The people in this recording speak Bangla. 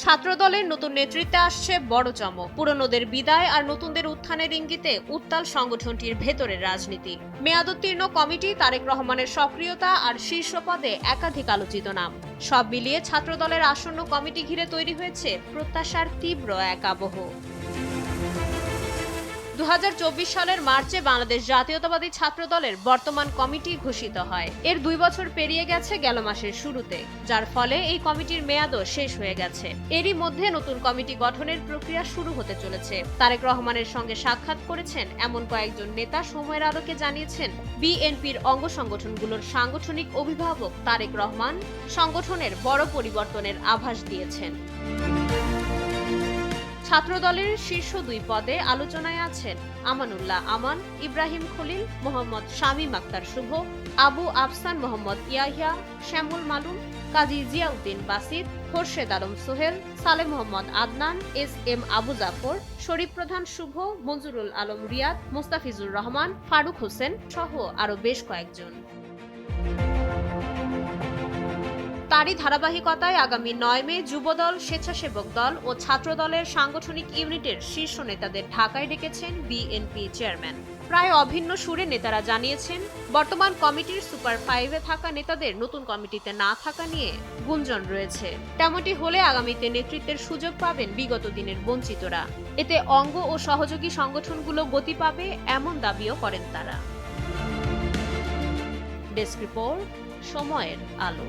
ছাত্রদলের নতুন নেতৃত্বে আসছে বড় চমক। পুরনোদের বিদায় আর নতুনদের উত্থানের ইঙ্গিতে উত্তাল সংগঠনটির ভেতরের রাজনীতি। মেয়াদোত্তীর্ণ কমিটি, তারেক রহমানের সক্রিয়তা আর শীর্ষ পদে একাধিক আলোচিত নাম, সব মিলিয়ে ছাত্রদলের আসন্ন কমিটি ঘিরে তৈরি হয়েছে প্রত্যাশার তীব্র এক আবহ। 2024 সালের মার্চে বাংলাদেশ জাতীয়তাবাদী ছাত্রদলের বর্তমান কমিটি ঘোষিত হয়। এর 2 বছর পেরিয়ে গেছে গেল মাসের শুরুতে, যার ফলে এই কমিটির মেয়াদও শেষ হয়ে গেছে। এরই মধ্যে নতুন কমিটি গঠনের প্রক্রিয়া শুরু হতে চলেছে। তারেক রহমানের সঙ্গে সাক্ষাৎ করেছেন এমন কয়েকজন নেতা সময়ের আলোকে জানিয়েছেন, বিএনপির অঙ্গ সংগঠনগুলোর সাংগঠনিক অভিভাবক তারেক রহমান সংগঠনের বড় পরিবর্তনের আভাস দিয়েছেন। ছাত্রদলের শীর্ষ 2 পদে আলোচনায় আছেন আমানুল্লাহ আমান, ইব্রাহিম খলিল, মোহাম্মদ শামীম আক্তার শুভ, আবু আফসান মোহাম্মদ ইয়াহিয়া, শ্যামুল মালুম, কাজী জিয়াউদ্দিন বাসিত, খোরশেদ আলম সোহেল, সালেহ মোহাম্মদ আদনান, এস.এম. আবু জাফর, শরীফ প্রধান শুভ, মঞ্জুরুল আলম রিয়াদ, মুস্তাফিজুর রহমান, ফারুক হোসেন সহ আরো বেশ কয়েকজন। তারই ধারাবাহিকতায় আগামী 9 মে যুবদল, স্বেচ্ছাসেবক দল ও ছাত্রদলের সাংগঠনিক ইউনিটের শীর্ষ নেতাদের ঢাকায় ডেকেছেন বিএনপি চেয়ারম্যান। প্রায় অভিন্ন সুরে নেতারা জানিয়েছেন, বর্তমান কমিটির সুপার 5-এ থাকা নেতাদের নতুন কমিটিতে না থাকা নিয়ে গুঞ্জন রয়েছে। তেমনটি হলে আগামীতে নেতৃত্বের সুযোগ পাবেন বিগত দিনের বঞ্চিতরা। এতে অঙ্গ ও সহযোগী সংগঠনগুলো গতি পাবে, এমন দাবিও করেন তারা। ডেস্ক রিপোর্ট, সময়ের আলো।